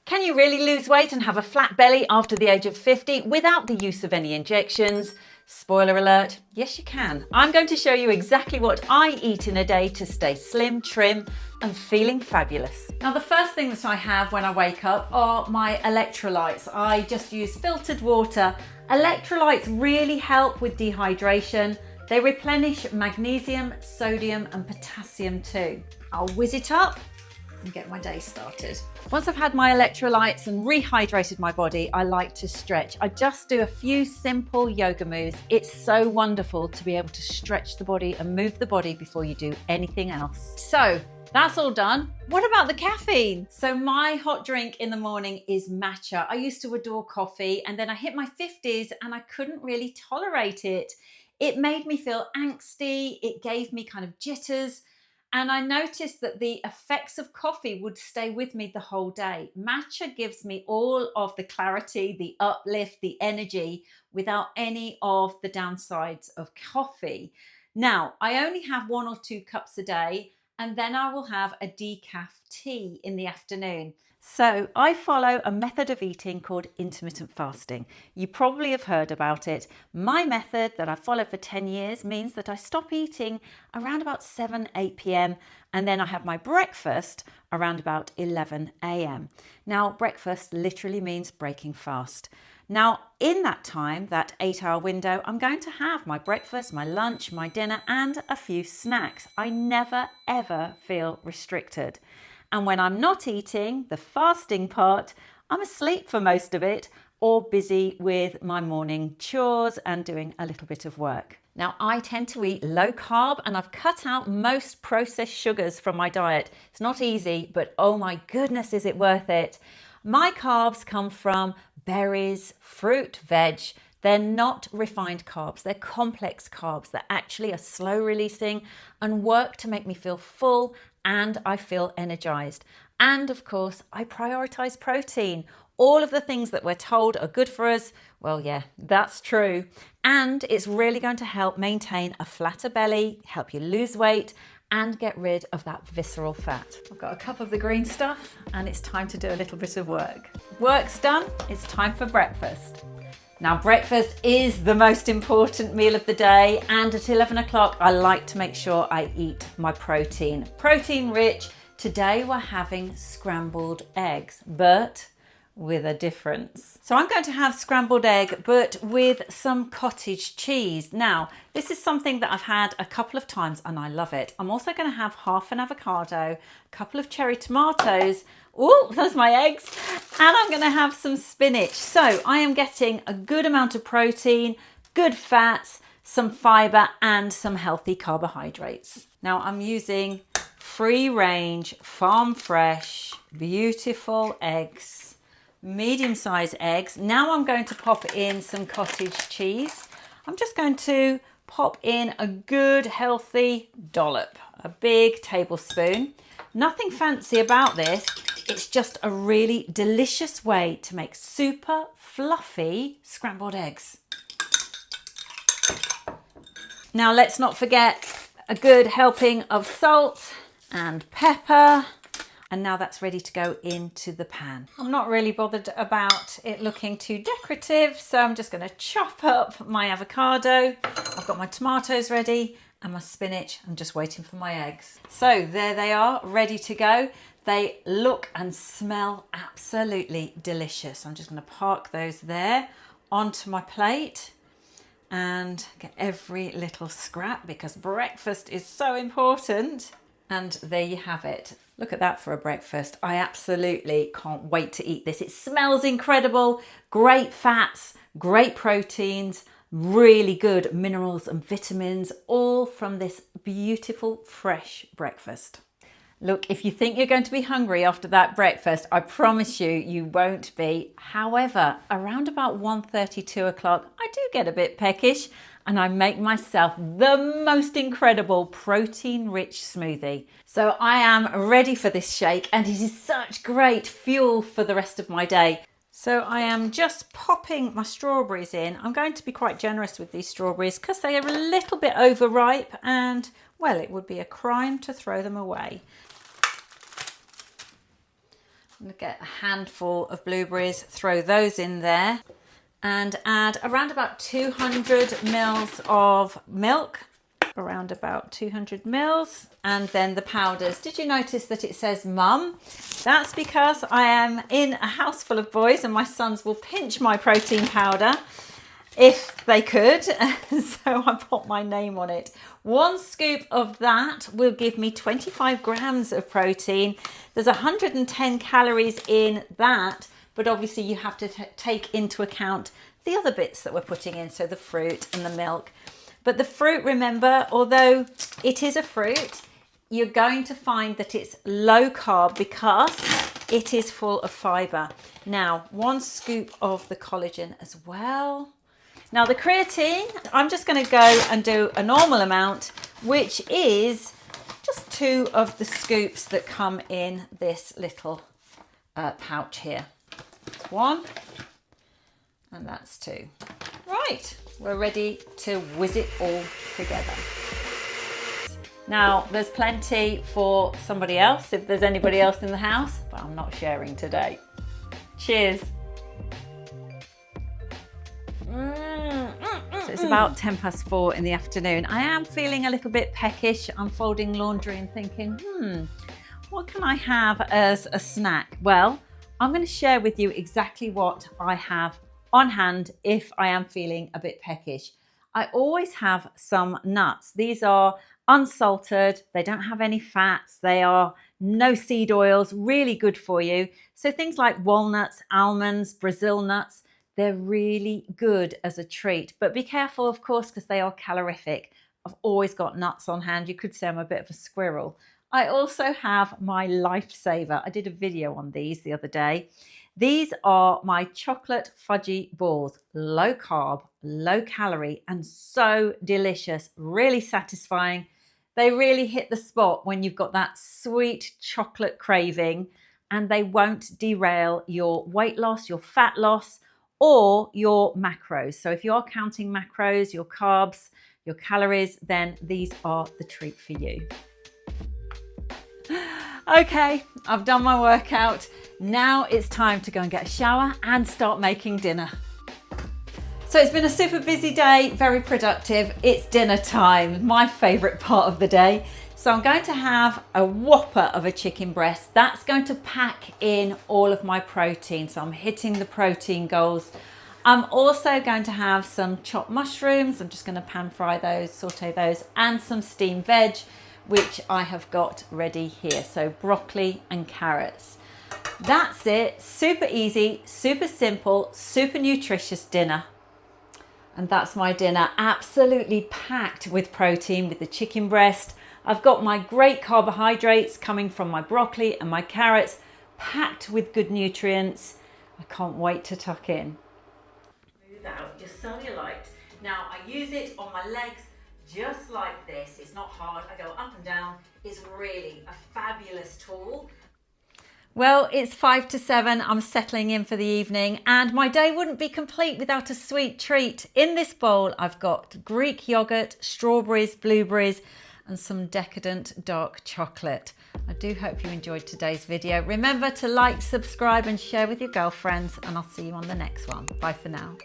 Can you really lose weight and have a flat belly after the age of 50 without the use of any injections? Spoiler alert, yes you can. I'm going to show you exactly what I eat in a day to stay slim, trim and feeling fabulous. Now the first thing that I have when I wake up are my electrolytes. I just use filtered water. Electrolytes really help with dehydration. They replenish magnesium, sodium and potassium too. I'll whiz it up and get my day started. Once I've had my electrolytes and rehydrated my body, I like to stretch. I just do a few simple yoga moves. It's so wonderful to be able to stretch the body and move the body before you do anything else. So that's all done. What about the caffeine? So my hot drink in the morning is matcha. I used to adore coffee and then I hit my 50s and I couldn't really tolerate it. It made me feel angsty. It gave me kind of jitters. And I noticed that the effects of coffee would stay with me the whole day. Matcha gives me all of the clarity, the uplift, the energy without any of the downsides of coffee. Now, I only have 1 or 2 cups a day, and then I will have a decaf tea in the afternoon. So I follow a method of eating called intermittent fasting. You probably have heard about it. My method that I followed for 10 years means that I stop eating around about 7, 8 p.m. and then I have my breakfast around about 11 a.m. Now, breakfast literally means breaking fast. Now, in that time, that 8-hour window, I'm going to have my breakfast, my lunch, my dinner, and a few snacks. I never, ever feel restricted. And when I'm not eating, the fasting part, I'm asleep for most of it or busy with my morning chores and doing a little bit of work. Now, I tend to eat low carb and I've cut out most processed sugars from my diet. It's not easy, but oh my goodness, is it worth it? My carbs come from berries, fruit, veg. They're not refined carbs, they're complex carbs that actually are slow releasing and work to make me feel full and I feel energized. And of course, I prioritize protein. All of the things that we're told are good for us, well, yeah, that's true. And it's really going to help maintain a flatter belly, help you lose weight and get rid of that visceral fat. I've got a cup of the green stuff and it's time to do a little bit of work. Work's done, it's time for breakfast. Now, breakfast is the most important meal of the day, and at 11 o'clock, I like to make sure I eat my protein. Protein rich. Today we're having scrambled eggs, but with a difference. So I'm going to have scrambled egg, but with some cottage cheese. Now, this is something that I've had a couple of times and I love it. I'm also going to have half an avocado, a couple of cherry tomatoes. Oh, there's my eggs. And I'm going to have some spinach. So I am getting a good amount of protein, good fats, some fiber and some healthy carbohydrates. Now I'm using free range, farm fresh, beautiful eggs, medium-sized eggs. Now I'm going to pop in some cottage cheese. I'm just going to pop in a good healthy dollop, a big tablespoon. Nothing fancy about this. It's just a really delicious way to make super fluffy scrambled eggs. Now let's not forget a good helping of salt and pepper. And now that's ready to go into the pan. I'm not really bothered about it looking too decorative, so I'm just going to chop up my avocado. I've got my tomatoes ready and my spinach. I'm just waiting for my eggs. So there they are, ready to go. They look and smell absolutely delicious. I'm just going to park those there onto my plate and get every little scrap because breakfast is so important. And there you have it. Look at that for a breakfast. I absolutely can't wait to eat this. It smells incredible, great fats, great proteins, really good minerals and vitamins, all from this beautiful fresh breakfast. Look, if you think you're going to be hungry after that breakfast, I promise you, you won't be. However, around about 1:30, 2 o'clock, I do get a bit peckish and I make myself the most incredible protein-rich smoothie. So I am ready for this shake and it is such great fuel for the rest of my day. So I am just popping my strawberries in. I'm going to be quite generous with these strawberries because they are a little bit overripe and, well, it would be a crime to throw them away. I'm going to get a handful of blueberries, throw those in there, and add around about 200 mils of milk, around about 200 mils, and then the powders. Did you notice that it says mum? That's because I am in a house full of boys and my sons will pinch my protein powder if they could, so I put my name on it. 1 scoop of that will give me 25 grams of protein. There's 110 calories in that, but obviously you have to take into account the other bits that we're putting in, so the fruit and the milk. But the fruit, remember, although it is a fruit, you're going to find that it's low carb because it is full of fiber. Now, 1 scoop of the collagen as well. Now the creatine, I'm just going to go and do a normal amount, which is just 2 of the scoops that come in this little pouch here. 1 and that's 2. Right, we're ready to whiz it all together. Now there's plenty for somebody else if there's anybody else in the house, but I'm not sharing today. Cheers. So it's about 4:10 in the afternoon. I am feeling a little bit peckish. I'm folding laundry and thinking, what can I have as a snack? Well, I'm going to share with you exactly what I have on hand if I am feeling a bit peckish. I always have some nuts. These are unsalted. They don't have any fats. They are no seed oils, really good for you. So things like walnuts, almonds, Brazil nuts, they're really good as a treat, but be careful, of course, because they are calorific. I've always got nuts on hand. You could say I'm a bit of a squirrel. I also have my lifesaver. I did a video on these the other day. These are my chocolate fudgy balls, low carb, low calorie, and so delicious, really satisfying. They really hit the spot when you've got that sweet chocolate craving, and they won't derail your weight loss, your fat loss, or your macros. So if you're counting macros, your carbs, your calories, then these are the treat for you. Okay, I've done my workout. Now it's time to go and get a shower and start making dinner. So it's been a super busy day, very productive. It's dinner time, my favorite part of the day. So I'm going to have a whopper of a chicken breast. That's going to pack in all of my protein. So I'm hitting the protein goals. I'm also going to have some chopped mushrooms. I'm just going to pan fry those, saute those, and some steamed veg, which I have got ready here. So broccoli and carrots. That's it. Super easy, super simple, super nutritious dinner. And that's my dinner, absolutely packed with protein with the chicken breast. I've got my great carbohydrates coming from my broccoli and my carrots, packed with good nutrients. I can't wait to tuck in. Move out your cellulite. Now I use it on my legs just like this. It's not hard. I go up and down. It's really a fabulous tool. Well, it's 5 to 7. I'm settling in for the evening, and my day wouldn't be complete without a sweet treat. In this bowl, I've got Greek yogurt, strawberries, blueberries, and some decadent dark chocolate. I do hope you enjoyed today's video. Remember to like, subscribe, and share with your girlfriends, and I'll see you on the next one. Bye for now.